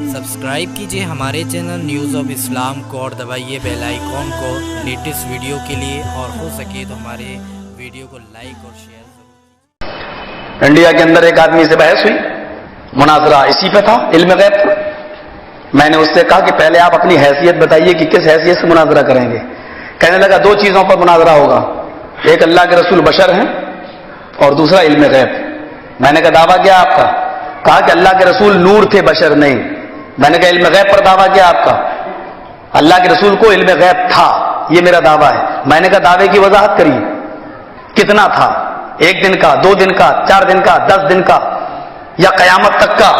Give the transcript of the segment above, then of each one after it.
Subscribe कीजिए हमारे channel news of Islam को और दबाइए बेल आइकॉन को लेटेस्ट वीडियो के लिए, और हो सके तो हमारे वीडियो को लाइक और शेयर जरूर। इंडिया के अंदर एक आदमी से बहस हुई, मुनाजरा इसी पे था, इल्म गैब पर। मैंने उससे कहा कि पहले आप अपनी हैसियत बताइए कि किस हैसियत से मुनाजरा करेंगे। कहने लगा दो चीजों पर मुनाजरा होगा, एक अल्लाह के रसूल बशर हैं और दूसरा इल्म गैब। मैंने कहा दावा क्या आपका? कहा कि अल्लाह के रसूल नूर थे, बशर नहीं। मैंने कहा इल्म गैब पर दावा क्या आपका? अल्लाह के रसूल को इल्म गैब था, ये मेरा दावा है। मैंने कहा दावे की वजाहत करिए, कितना था? एक दिन का, 2 दिन का, 4 दिन का, 10 दिन का, या कयामत तक का,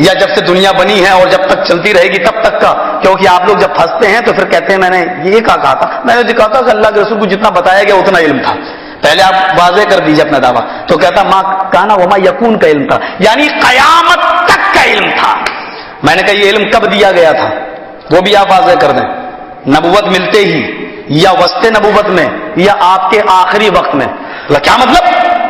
या जब से दुनिया बनी है और जब तक चलती रहेगी तब तक का? क्योंकि आप लोग जब फंसते हैं तो फिर कहते हैं मैंने ये कहा था। मैंने जो कहा था कि अल्लाह के रसूल को जितना बताया गया उतना इल्म था। पहले आप वाज़े कर दीजिए अपना दावा। तो कहता मां काना वमा यकून का इल्म था, यानी कयामत तक का इल्म था। मैंने कहा ये इल्म कब दिया गया था वो भी आप वाज़े कर दें, नबूवत मिलते ही, या वस्ते नबूवत में, या आपके आखिरी वक्त में? क्या मतलब?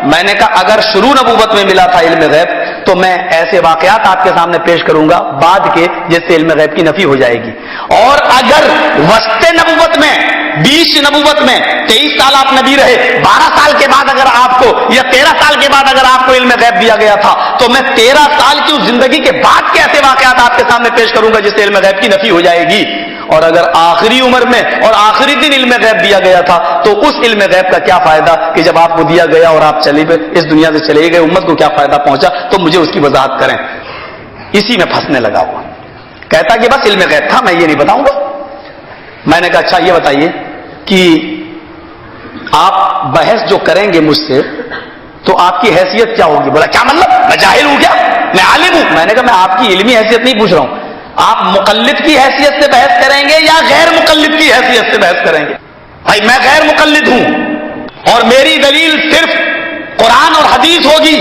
मैंने कहा अगर शुरू नबूवत में मिला था इल्म गैब तो मैं ऐसे वाकयात आपके सामने पेश करूंगा बाद के जिससे इल्म गैब की नफी हो जाएगी। और अगर वस्ते नबूवत में, 20 नबूवत में 23 साल आप नबी रहे, 12 साल के बाद अगर आपको, या 13 साल के बाद अगर आपको इल्म गैब दिया गया था, तो मैं 13 साल की उस जिंदगी के बाद के ऐसे वाकयात आपके सामने पेश करूंगा जिससे इल्म गैब की नफी हो जाएगी। और अगर आखिरी उम्र में और आखिरी दिन इल्म गैब दिया गया था तो उस इल्म गैब का क्या फायदा कि जब आपको दिया गया और आप चले गए, इस दुनिया से चले गए, उम्मत को क्या फायदा पहुंचा? तो मुझे उसकी वजाहत करें। इसी में फंसने लगा हुआ। कहता कि बस इल्म गैब था, मैं ये नहीं बताऊंगा। मैंने कहा अच्छा ये बताइए कि आप बहस जो करेंगे मुझसे तो आपकी हैसियत क्या होगी? बोला क्या मतलब, मैं जाहिल हूं क्या? मैं आलिम हूं। मैंने कहा मैं आपकी इल्मी हैसियत नहीं पूछ रहा हूं, आप मुकल्लिद की हैसियत से बहस करेंगे या गैर मुकल्लिद की हैसियत से बहस करेंगे? भाई मैं गैर मुकल्लिद हूं और मेरी दलील सिर्फ कुरान और हदीस होगी।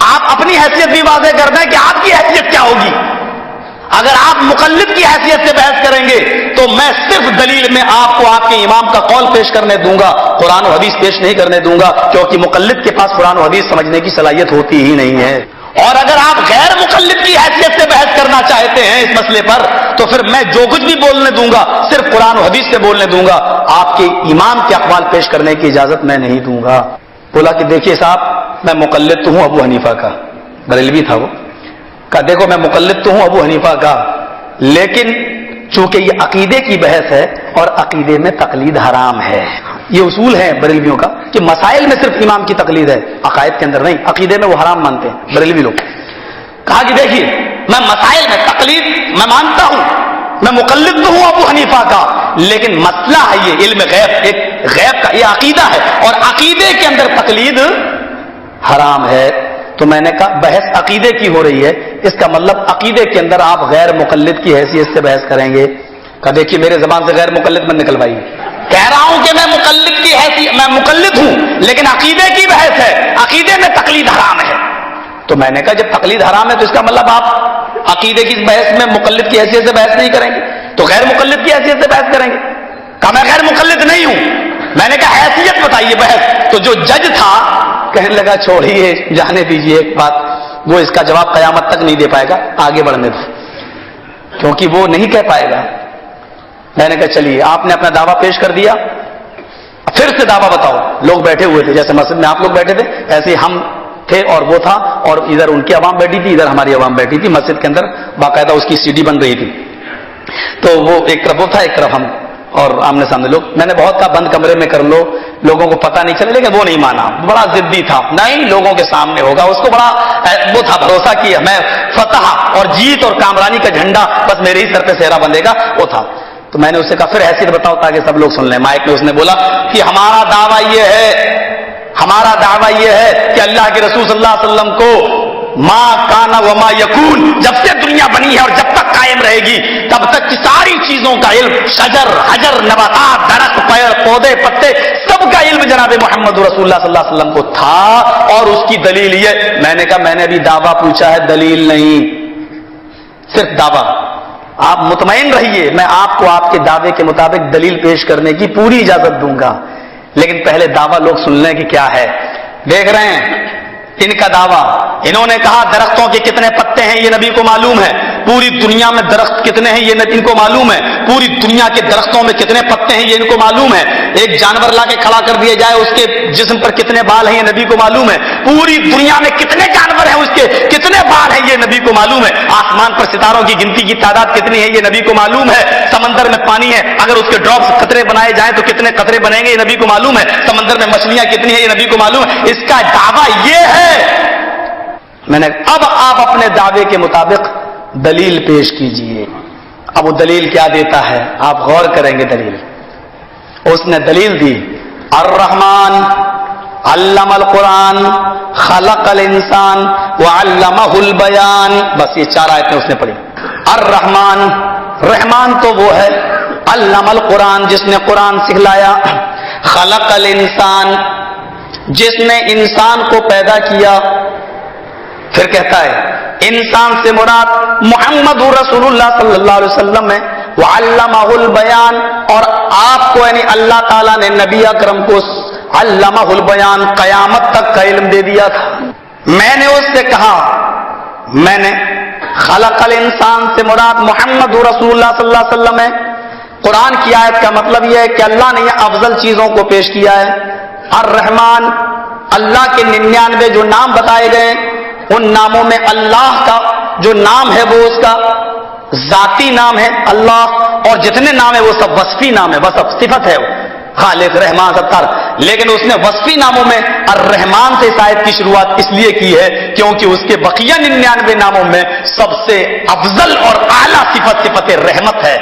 आप अपनी हैसियत भी वाज़ेह कर दें कि आपकी हैसियत क्या होगी। अगर आप मुकल्लिद की हैसियत से बहस करेंगे तो मैं सिर्फ दलील में आपको आपके इमाम का कौल पेश करने दूंगा, कुरान और हदीस पेश नहीं करने दूंगा, क्योंकि मुकल्लिद के पास कुरान और हदीस समझने की सलाहियत होती ही नहीं है। और अगर आप गैर मुकल्लिद की हैसियत से बहस करना चाहते हैं इस मसले पर तो फिर मैं जो कुछ भी बोलने दूंगा सिर्फ कुरान और हदीस से बोलने दूंगा, आपके इमाम के अक़वाल पेश करने की इजाजत मैं नहीं दूंगा। बोला कि देखिए साहब मैं मुकल्लिद तो हूं अबू हनीफा का, बरेलवी था वो। कहा देखो मैं मुकल्लिद तो हूं अबू हनीफा का, लेकिन चूंकि ये अकीदे की बहस है और अकीदे में तकलीद हराम है। ये उसूल है बरेलवियों का कि मसाइल में सिर्फ इमाम की तकलीद है, अकायद के अंदर नहीं। अकीदे में वो हराम मानते हैं बरेलवी लोग। कहा कि देखिए मैं मसाइल में तकलीद मैं मानता हूं, मैं मुकल्लिद तो हूं अबू हनीफा का, लेकिन मसला है ये इल्म गैब, एक गैब का ये अकीदा है और अकीदे के अंदर तकलीद हराम है। तो मैंने कहा बहस अकीदे की हो रही है, इसका मतलब अकीदे के अंदर आप गैर मुकल्लिद की हैसियत से बहस करेंगे। कहा देखिए मेरे जबान से गैर मुकल्लिद मत निकलवाइए, कह रहा हूं कि मैं मुकल्लिद की हैसियत, मैं मुकल्लिद हूं लेकिन अकीदे की बहस है, अकीदे में तकलीद हराम है। तो मैंने कहा जब तकलीद हराम है तो इसका मतलब आप अकीदे की बहस में मुकल्लिद की हैसियत से बहस नहीं करेंगे, तो गैर मुकल्लिद की हैसियत से बहस करेंगे। कहा मैं गैर मुकल्लिद नहीं हूं। मैंने कहा हैसियत बताइए बहस। तो जो जज था कहने लगा छोड़िए, जाने दीजिए एक बात, वो इसका जवाब कयामत तक नहीं दे पाएगा, आगे बढ़ने दो, क्योंकि वो नहीं कह पाएगा। मैंने कहा चलिए आपने अपना दावा पेश कर दिया, फिर से दावा बताओ। लोग बैठे हुए थे, जैसे मस्जिद में आप लोग बैठे थे ऐसे हम थे और वो था, और इधर उनकी आवाम बैठी थी, इधर हमारी आवाम बैठी थी। मस्जिद के अंदर बाकायदा उसकी सीढ़ी बन रही थी, तो वो एक तरफ वो था, एक तरफ हम, और आमने सामने लोग। मैंने बहुत कहा बंद कमरे में कर लो, लोगों को पता नहीं चले, लेकिन वो नहीं माना, बड़ा जिद्दी था, नहीं लोगों के सामने होगा। उसको बड़ा वो था, भरोसा किया मैं फतह और जीत और कामरानी का झंडा बस मेरे ही सर पे सेहरा बंधेगा, वो था। तो मैंने उससे कहा फिर हैसियत बताओ ताकि सब लोग सुन लें। माइक में उसने बोला कि हमारा दावा ये है कि अल्लाह के रसूल सल्लल्लाहु अलैहि वसल्लम को मां काना व मा यकून, जब से दुनिया बनी है और जब तक कायम रहेगी तब तक की सारी चीजों का इल्म, शजर हजर नबातात, दरख्त पेड़ पौधे पत्ते, सबका इल्म जनाब मोहम्मद रसूलुल्लाह सल्लल्लाहु अलैहि वसल्लम को था। और उसकी दलील ये, मैंने कहा मैंने अभी दावा पूछा है, दलील नहीं, सिर्फ दावा। आप मुतमईन रहिए, मैं आपको आपके दावे के मुताबिक दलील पेश करने की पूरी इजाजत दूंगा, लेकिन पहले दावा लोग सुन लें कि क्या है। देख रहे हैं इनका दावा, इन्होंने कहा दरख्तों के कितने पत्ते हैं ये नबी को मालूम है, पूरी दुनिया में दरख्त कितने हैं ये इनको मालूम है, पूरी दुनिया के दरख्तों में कितने पत्ते हैं ये इनको मालूम है, एक जानवर लाके खड़ा कर दिया जाए उसके जिस्म पर कितने बाल हैं ये नबी को मालूम है, पूरी दुनिया में कितने जानवर हैं उसके कितने बाल हैं ये नबी को मालूम है, आसमान पर सितारों की गिनती की तादाद कितनी है ये नबी को मालूम है, समंदर में पानी है अगर उसके ड्रॉप्स कतरे बनाए जाएं तो कितने कतरे बनेंगे ये नबी को मालूम है, समंदर में मछलियां कितनी है ये नबी को मालूम है। इसका दावा ये है। मैंने अब आप अपने दावे के मुताबिक दलील पेश कीजिए। अब वो दलील क्या देता है आप गौर करेंगे। दलील उसने दलील दी, अर्रहमान अल्लमल कुरान खलकल इंसान व अल्लमहुल बयान। बस ये 4 आयतें उसने पढ़ी। अर्रहमान, रहमान तो वो है, अल्लमल कुरान जिसने कुरान सिखलाया, खलकल इंसान जिसने इंसान को पैदा किया। फिर कहता है इंसान से मुराद मुहम्मद रसूलुल्लाह सल्लल्लाहु अलैहि वसल्लम है, व अल्लमहुल बयान और आपको यानी अल्लाह ताला ने नबी अकरम को अल्लमहुल बयान कयामत तक का इल्म दे दिया था। मैंने उससे कहा, मैंने खलकल इंसान से मुराद मुहम्मद रसूलुल्लाह सल्लल्लाहु अलैहि वसल्लम है। कुरान की आयत का मतलब यह है कि अल्लाह ने यह अफजल चीजों को पेश किया है। अर्रहमान, अल्लाह के 99 जो नाम बताए गए उन नामों में अल्लाह का जो नाम है वो उसका जाती नाम है अल्लाह, और जितने नाम है वो सब वस्फी नाम है, बस अब सिफत है वो खालिक रहमान सत्तार। लेकिन उसने वस्फी नामों में अर्रहमान से इस आयत की शुरुआत इसलिए की है क्योंकि उसके बकिया 99 नामों में सबसे अफजल और आला सिफत सिफत रहमत है।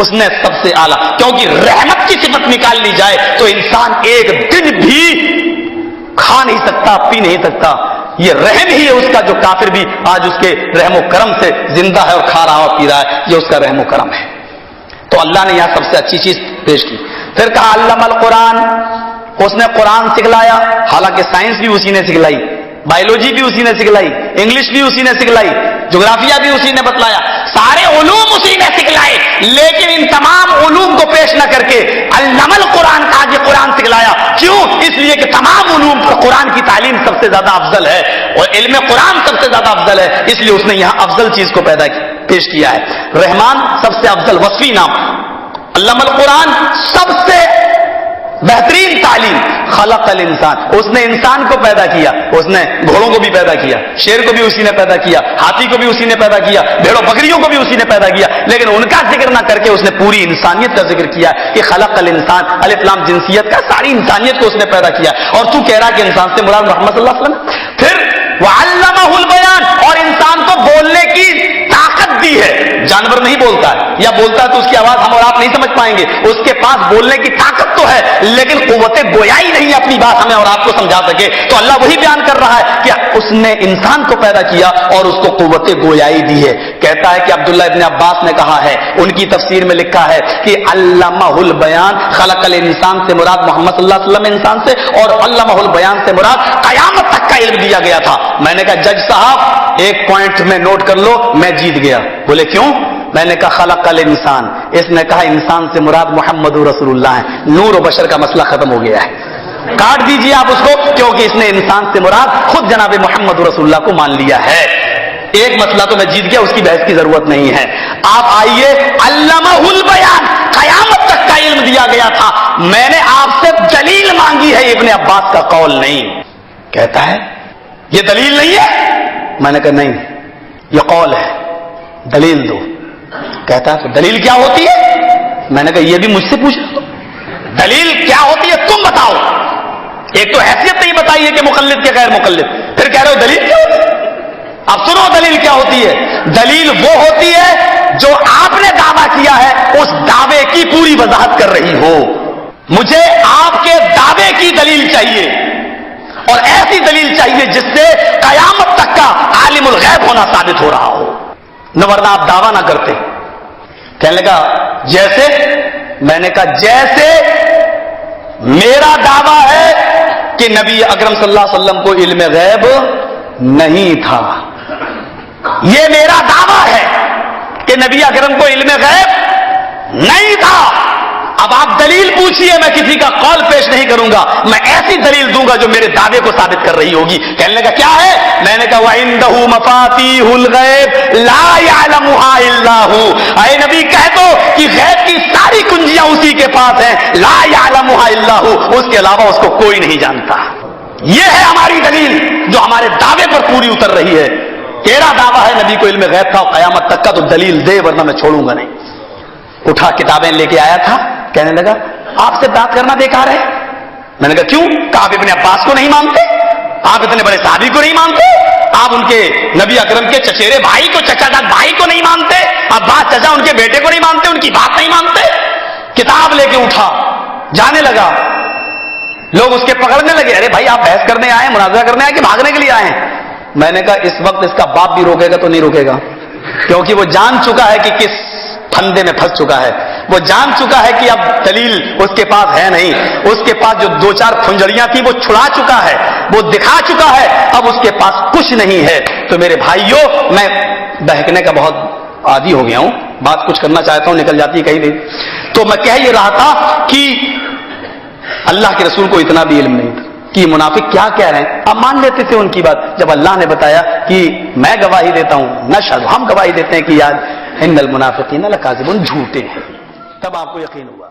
उसने सबसे आला, क्योंकि रहमत की सिफत निकाल ली जाए तो इंसान एक दिन भी खा नहीं सकता, पी नहीं सकता। ये रहम ही है उसका, जो काफिर भी आज उसके रहमो करम से जिंदा है और खा रहा और पी रहा है, ये उसका रहमो करम है। तो अल्लाह ने यहां सबसे अच्छी चीज पेश की। फिर कहा अल्लमल कुरान, उसने कुरान सिखलाया। हालांकि साइंस भी उसी ने सिखलाई, बायोलॉजी भी उसी ने सिखलाई, इंग्लिश भी उसी ने सिखलाई, ज्योग्राफिया भी उसी ने बतलाया, सारे उलूम उसी ने सिखलाए। लेकिन इन तमाम उलूम को पेश न करके अल्लमल कुरान कहा कि कुरान सिखलाया। क्यों? इसलिए कि तमाम उलूम पर कुरान की तालीम सबसे ज्यादा अफजल है और इल्म कुरान सबसे ज्यादा अफजल है, इसलिए उसने यहां अफजल चीज को पेश किया है। रहमान सबसे अफजल वस्फी नाम, अल्लमल कुरान सबसे बेहतरीन तालीम, खलकल इंसान उसने इंसान को पैदा किया, उसने घोड़ों को भी पैदा किया, शेर को भी उसी ने पैदा किया, हाथी को भी उसी ने पैदा किया, भेड़ों बकरियों को भी उसी ने पैदा किया, लेकिन उनका जिक्र ना करके उसने पूरी इंसानियत का जिक्र किया कि खलकल इंसान, अलिफ लाम जिनसियत का, सारी इंसानियत को उसने पैदा किया। और तू कह रहा कि इंसान से मुराद मोहम्मद सल्लल्लाहु अलैहि वसल्लम। फिर वअल्लमहुल बयान, और इंसान को बोलने की ताकत दी है। जानवर नहीं बोलता है, या बोलता है तो उसकी आवाज हम और आप नहीं समझ पाएंगे, उसके पास बोलने की ताकत तो है लेकिन कुव्वते गोयाई नहीं है अपनी बात हमें और आपको समझा सके। तो अल्लाह वही बयान कर रहा है कि उसने इंसान को पैदा किया और उसको कुव्वते गोयाई दी है। कहता है कि अब्दुल्लाह इब्न अब्बास ने कहा है, उनकी तफसीर में लिखा है कि अल्लमहुल बयान खलकल इंसान से मुराद मोहम्मद सल्लल्लाहु अलैहि वसल्लम इंसान से, और अल्लमहुल बयान से मुराद कयामत तक का इल्म दिया गया था। मैंने कहा जज साहब एक पॉइंट में नोट कर लो, मैं जीत गया। बोले क्यों? मैंने कहा खलकल इंसान, इसने कहा इंसान से मुराद मोहम्मद रसूलुल्लाह है, नूर और बशर का मसला खत्म हो गया है। काट दीजिए आप उसको, क्योंकि इसने इंसान से मुराद खुद जनाब मोहम्मद रसूलुल्लाह को मान लिया है। एक मसला तो मैं जीत गया, उसकी बहस की जरूरत नहीं है। आप आइए, अल्लमहुल बयान कयामत तक का इल्म दिया गया था। मैंने आपसे दलील मांगी है, इब्ने अब्बास का कौल नहीं। कहता है ये दलील नहीं है। मैंने कहा नहीं, ये कौल है, दलील दो। कहता है तो दलील क्या होती है? मैंने कहा ये भी मुझसे पूछ लो, दलील क्या होती है तुम बताओ। एक तो हैसियत नहीं बताई है कि मुकल्लिद के गैर मुकल्लिद, फिर कह रहे हो दलील क्या होती है। अब सुनो दलील क्या होती है। दलील वो होती है जो आपने दावा किया है उस दावे की पूरी वजाहत कर रही हो। मुझे आपके दावे की दलील चाहिए और ऐसी दलील चाहिए जिससे कयामत तक का आलिमुल गैब होना साबित हो रहा हो, न वरना आप दावा ना करते। कहने लगा जैसे? मैंने कहा जैसे मेरा दावा है कि नबी अकरम सल्लल्लाहु अलैहि वसल्लम को इल्म गैब नहीं था, ये मेरा दावा है कि नबी अकरम को इल्म गैब नहीं था। اب آپ دلیل پوچھیے, میں کسی کا قول پیش نہیں کروں گا, میں ایسی دلیل دوں گا جو میرے دعوے کو ثابت کر رہی ہوگی. کہنے لگا کیا ہے؟ میں نے کہا وَعِندَهُ مَفَاتِيحُ الْغَيْبِ لَا يَعْلَمُهَا إِلَّا هُوَ. اے نبی کہہ دو کہ غیب کی ساری کنجیاں اسی کے پاس ہیں, لا يَعْلَمُهَا إِلَّا هُوَ, اس کے علاوہ اس کو کوئی نہیں جانتا. یہ ہے ہماری دلیل جو ہمارے دعوے پر پوری اتر رہی ہے. تیرا دعویٰ ہے نبی کو علم غیب تھا قیامت تک کا, تو دلیل دے ورنہ میں چھوڑوں گا نہیں. اٹھا کتابیں لے کے آیا تھا, کہنے لگا آپ سے بات کرنا بیکار ہے. میں نے کہا کیوں؟ کہ آپ ابن عباس کو نہیں مانتے, آپ اتنے بڑے صحابی کو نہیں مانتے, آپ ان کے نبی اکرم کے چچیرے بھائی کو, چچا جان بھائی کو نہیں مانتے, عباس چچا ان کے بیٹے کو نہیں مانتے, ان کی بات نہیں مانتے. کتاب لے کے اٹھا, جانے لگا. لوگ اس کے پکڑنے لگے, ارے بھائی آپ بحث کرنے آئے, مناظرہ کرنے آئے کہ بھاگنے کے لیے آئے ہیں؟ میں نے کہا اس وقت اس کا باپ بھی روکے گا تو نہیں روکے گا, کیونکہ وہ جان چکا ہے کہ کس پھندے میں پھنس چکا ہے. وہ جان چکا ہے کہ اب دلیل اس کے پاس ہے نہیں, اس کے پاس جو دو چار کھنجڑیاں تھی وہ چھڑا چکا ہے, وہ دکھا چکا ہے, اب اس کے پاس کچھ نہیں ہے. تو میرے بھائیوں, میں بہکنے کا بہت عادی ہو گیا ہوں, بات کچھ کرنا چاہتا ہوں نکل جاتی ہے کہیں بھی. تو میں کہہ یہ رہا تھا کہ اللہ کے رسول کو اتنا بھی علم نہیں تھا کہ منافق کیا کہہ رہے ہیں. اب مان لیتے تھے ان کی بات, جب اللہ نے بتایا کہ میں گواہی دیتا ہوں, نشہد, ہم گواہی دیتے ہیں کہ یاد ان المنافقین لکاذبون, جھوٹے ہیں, تب آپ کو یقین ہوا.